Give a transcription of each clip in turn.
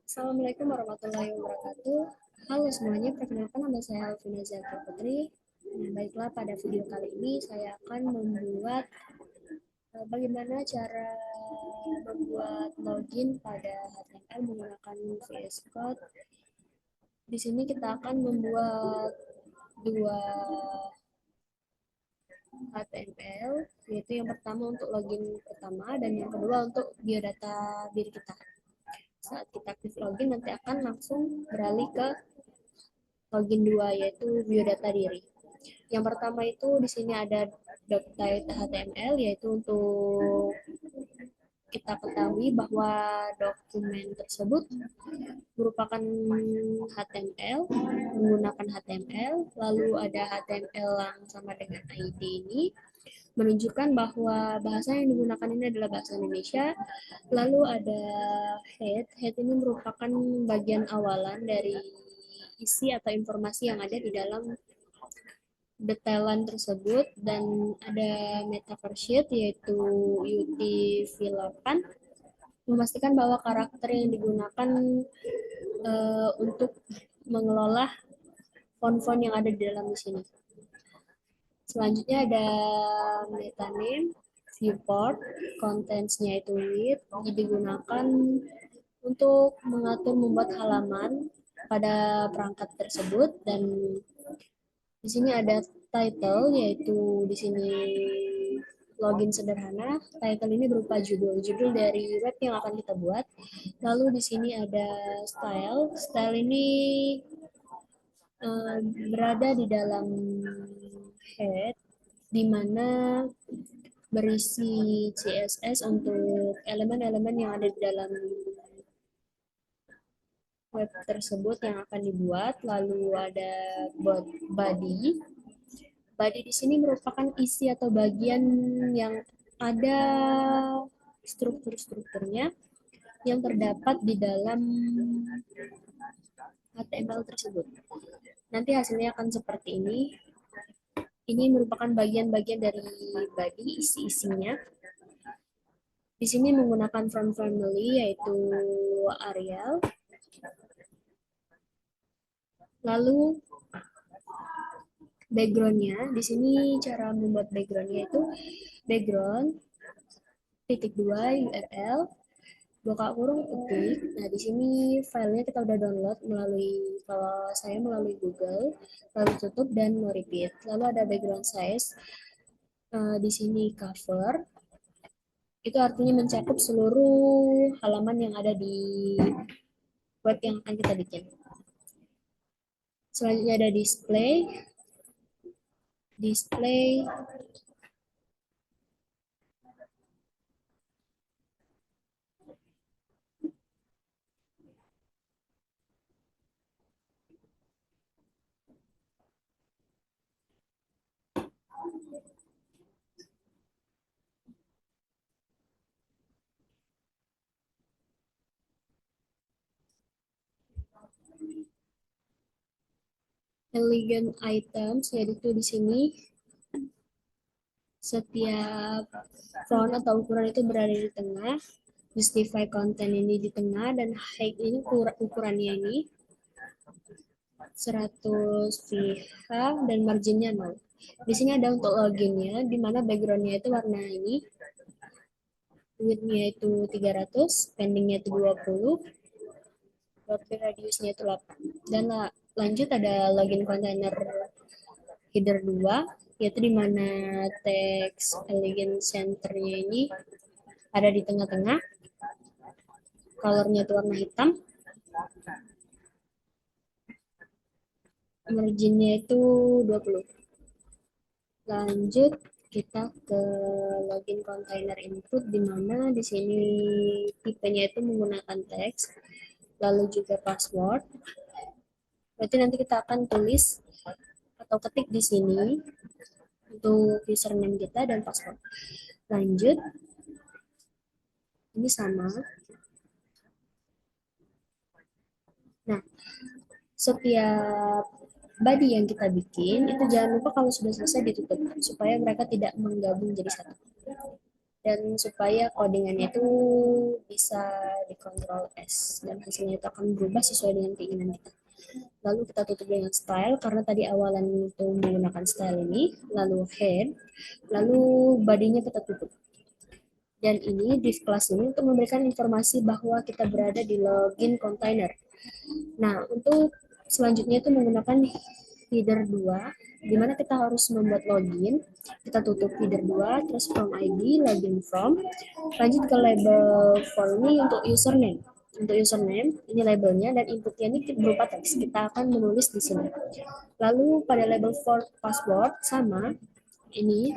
Assalamualaikum warahmatullahi wabarakatuh. Halo semuanya, perkenalkan nama saya Alvina Zaki Putri. Nah, baiklah, pada video kali ini saya akan membuat bagaimana cara membuat login pada HTML menggunakan VS Code. Di sini kita akan membuat dua HTML, yaitu yang pertama untuk login pertama dan yang kedua untuk biodata diri kita. Saat kita klik login, nanti akan langsung beralih ke login 2, yaitu biodata diri. Yang pertama itu di sini ada .html, yaitu untuk kita ketahui bahwa dokumen tersebut merupakan HTML, menggunakan HTML, lalu ada HTML yang sama dengan ID ini, menunjukkan bahwa bahasa yang digunakan ini adalah bahasa Indonesia. Lalu ada head ini merupakan bagian awalan dari isi atau informasi yang ada di dalam detailan tersebut, dan ada metaverse sheet yaitu UTF-8 memastikan bahwa karakter yang digunakan untuk mengelola font-font yang ada di dalam di sini. Selanjutnya ada meta name, viewport, contents-nya itu width, digunakan untuk mengatur membuat halaman pada perangkat tersebut, dan di sini ada title, yaitu di sini login sederhana. Title ini berupa judul dari web yang akan kita buat. Lalu di sini ada style. Style ini berada di dalam head, di mana berisi CSS untuk elemen-elemen yang ada di dalam web tersebut yang akan dibuat. Lalu ada body. Body di sini merupakan isi atau bagian yang ada struktur-strukturnya yang terdapat di dalam HTML tersebut. Nanti hasilnya akan seperti ini. Ini merupakan bagian-bagian dari body, isi-isinya. Di sini menggunakan font family yaitu Arial. Lalu backgroundnya, di sini cara membuat backgroundnya itu background titik 2 URL buka kurung ketik. Nah, di sini filenya kita udah download melalui, kalau saya melalui Google, lalu tutup dan no repeat. Lalu ada background size, di sini cover, itu artinya mencakup seluruh halaman yang ada di web yang akan kita bikin. Selanjutnya ada display, elegant items, yaitu di sini setiap font atau ukuran itu berada di tengah, justify content ini di tengah, dan height ini ukurannya ini 100 pH dan marginnya 0. Di sini ada untuk loginnya, di mana backgroundnya itu warna ini, width-nya itu 300, pendingnya itu 20, border radiusnya itu 8. Dan lanjut ada login container header 2, yaitu di mana teks elegant center-nya ini ada di tengah-tengah, color-nya itu warna hitam, margin-nya itu 20. Lanjut kita ke login container input, di mana di sini tipenya itu menggunakan teks, lalu juga password. Berarti nanti kita akan tulis atau ketik di sini untuk username kita dan password. Lanjut, ini sama. Nah, setiap body yang kita bikin itu jangan lupa kalau sudah selesai ditutup supaya mereka tidak menggabung jadi satu. dan supaya codingannya itu bisa dikontrol S dan hasilnya itu akan berubah sesuai dengan keinginan kita. Lalu kita tutup dengan style karena tadi awalan itu menggunakan style ini, lalu head, lalu bodinya kita tutup. Dan ini div class ini untuk memberikan informasi bahwa kita berada di login container. Nah, untuk selanjutnya itu menggunakan header 2, di mana kita harus membuat login. Kita tutup header 2, terus from ID, login from. Lanjut ke label for ini untuk username. Untuk username, ini labelnya, dan inputnya ini berupa teks. Kita akan menulis di sini. Lalu pada label for password, sama, ini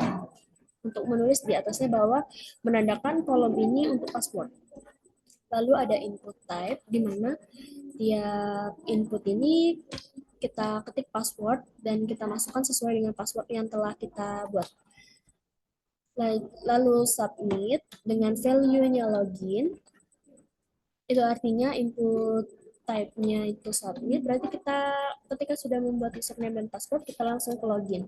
untuk menulis di atasnya bahwa menandakan kolom ini untuk password. Lalu ada input type, di mana tiap input ini kita ketik password dan kita masukkan sesuai dengan password yang telah kita buat. Lalu submit dengan value-nya login, itu artinya input type-nya itu submit, berarti kita ketika sudah membuat username dan password, kita langsung ke login.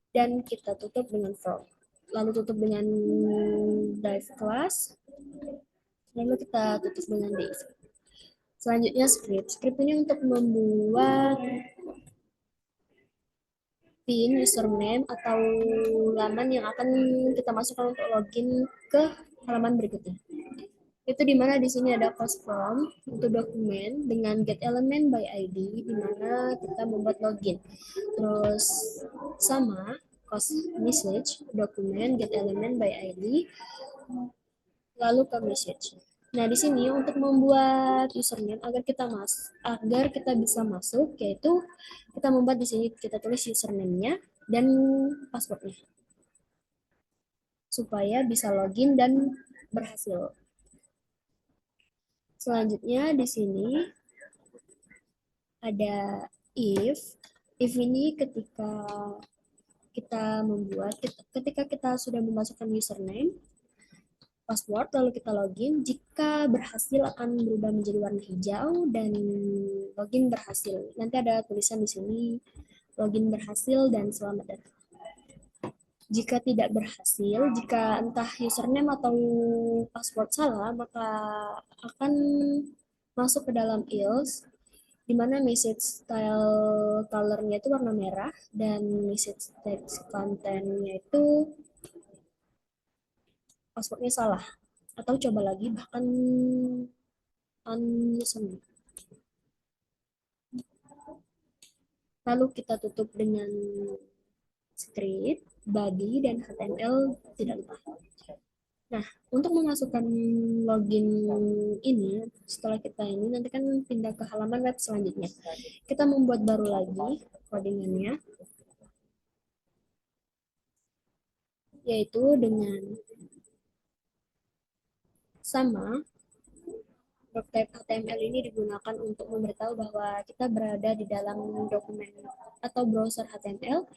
Dan kita tutup dengan from. Lalu tutup dengan div class, lalu kita tutup dengan div. Selanjutnya script. Script ini untuk membuat pin, username, atau laman yang akan kita masukkan untuk login ke halaman berikutnya. Itu di mana di sini ada post from untuk dokumen dengan get element by ID, di mana kita membuat login. Terus sama post message dokumen get element by ID, lalu ke message. Nah, di sini untuk membuat username agar kita bisa masuk, yaitu kita membuat di sini kita tulis username-nya dan password-nya supaya bisa login dan berhasil. Selanjutnya di sini ada if. If ini ketika kita sudah memasukkan username, password, lalu kita login. Jika berhasil akan berubah menjadi warna hijau dan login berhasil. Nanti ada tulisan di sini login berhasil dan selamat datang. Jika tidak berhasil, jika entah username atau password salah, maka akan masuk ke dalam else, di mana message style color-nya itu warna merah dan message text content-nya itu passwordnya salah. Atau coba lagi, bahkan unsubmit. Lalu kita tutup dengan script, body, dan HTML tidak lupa. Nah, untuk memasukkan login ini, setelah kita ini, nanti kan pindah ke halaman web selanjutnya. Kita membuat baru lagi codingannya, yaitu dengan sama type HTML ini digunakan untuk memberitahu bahwa kita berada di dalam dokumen atau browser HTML.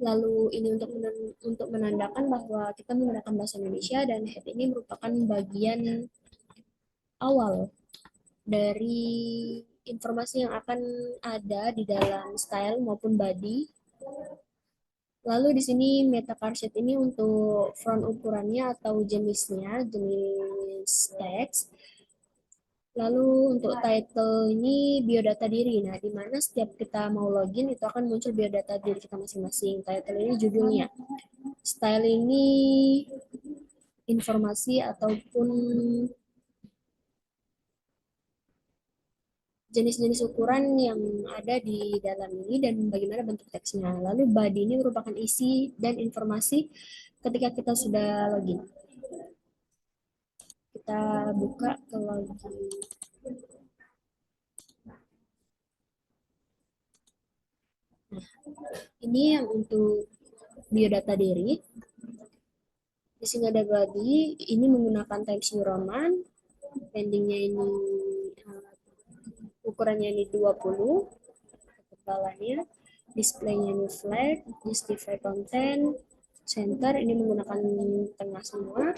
Lalu ini untuk menandakan bahwa kita menggunakan bahasa Indonesia, dan head ini merupakan bagian awal dari informasi yang akan ada di dalam style maupun body. Lalu di sini meta sheet ini untuk front ukurannya atau jenisnya, jenis teks. Lalu untuk title ini biodata diri. Nah, di mana setiap kita mau login itu akan muncul biodata diri kita masing-masing. Title ini judulnya. Style ini informasi ataupun jenis-jenis ukuran yang ada di dalam ini dan bagaimana bentuk teksnya. Lalu body ini merupakan isi dan informasi ketika kita sudah login. Kita buka ke login. Nah, ini yang untuk biodata diri. Di sini ada body, ini menggunakan Times New Roman, pendingnya ini ukurannya ini 20, ketebalannya, displaynya ini flat, justify content, center, ini menggunakan tengah semua.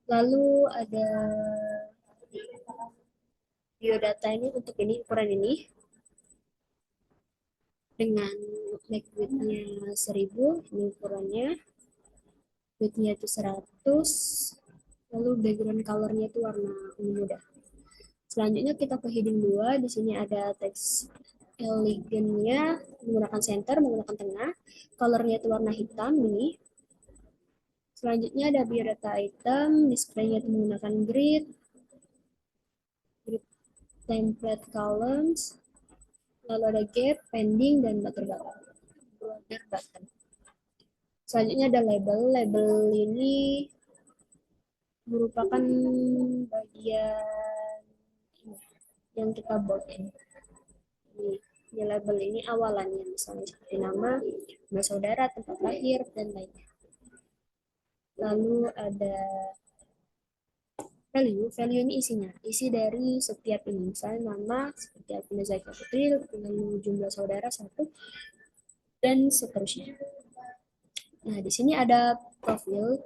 Lalu ada biodata ini untuk ini, ukuran ini, dengan make width-nya 1000, ini ukurannya, width-nya itu 100, lalu background color-nya itu warna ungu muda. Selanjutnya kita ke heading 2, di sini ada teks elegant-nya menggunakan center, menggunakan tengah, color-nya itu warna hitam ini. Selanjutnya ada biodata item, display-nya itu menggunakan grid template columns, lalu ada gap, pending, dan border button. Selanjutnya ada label. Label ini merupakan bagian yang kita buat ini. Di label ini awalannya, misalnya seperti nama saudara, tempat lahir, dan lainnya. Lalu ada value. Value ini isinya, isi dari setiap ini, misalnya nama seperti Alvina Zaika Putri, lalu jumlah saudara 1, dan seterusnya. Nah, di sini ada profil,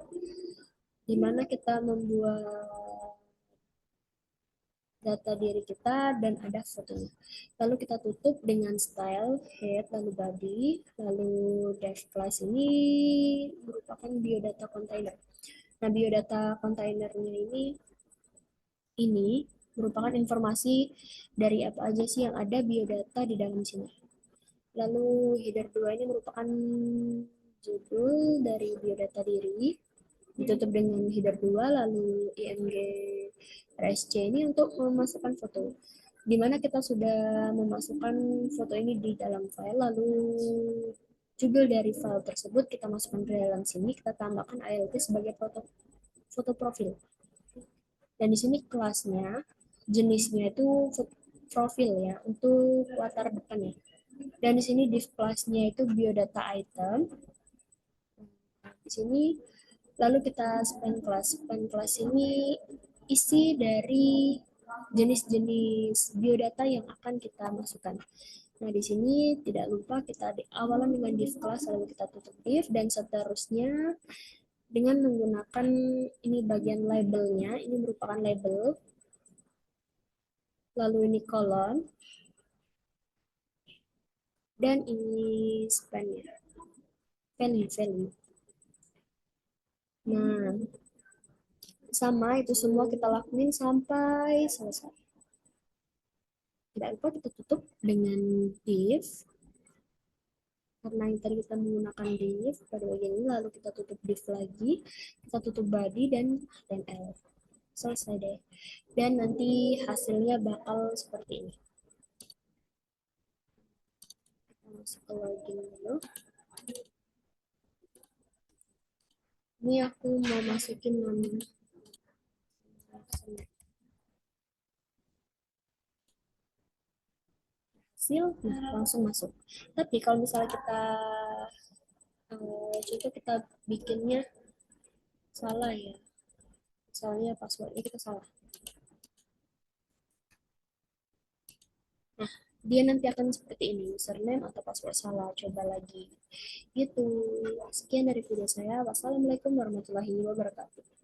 di mana kita membuat data diri kita dan ada fotonya. Lalu kita tutup dengan style, head, lalu body, lalu dash class ini merupakan biodata container. Nah, biodata containernya ini merupakan informasi dari apa aja sih yang ada biodata di dalam sini. Lalu header 2 ini merupakan judul dari biodata diri, ditutup dengan header 2, lalu img rsc ini untuk memasukkan foto, di mana kita sudah memasukkan foto ini di dalam file, lalu judul dari file tersebut kita masukkan ke dalam sini, kita tambahkan ALT sebagai foto profil. Dan di sini kelasnya, jenisnya itu profil ya, untuk latar depannya. Dan di sini div class-nya itu biodata item. Di sini lalu kita span class. Span class ini isi dari jenis-jenis biodata yang akan kita masukkan. Nah, di sini tidak lupa kita awalan dengan div class, lalu kita tutup div, dan seterusnya dengan menggunakan ini bagian labelnya, ini merupakan label, lalu ini kolom, dan ini span-nya, value. Nah, sama itu semua kita lakuin sampai selesai. Tidak lupa kita tutup dengan div, karena yang tadi kita menggunakan div pada bagian ini, lalu kita tutup div lagi, kita tutup body dan HTML. Selesai deh. Dan nanti hasilnya bakal seperti ini. Kita masuk ke login dulu. Ini aku mau masukin nama hasil, nah langsung masuk. Tapi kalau misalnya kita contoh kita bikinnya salah ya, misalnya passwordnya kita salah, nah dia nanti akan seperti ini, username atau password salah, coba lagi gitu. Sekian dari video saya, wassalamualaikum warahmatullahi wabarakatuh.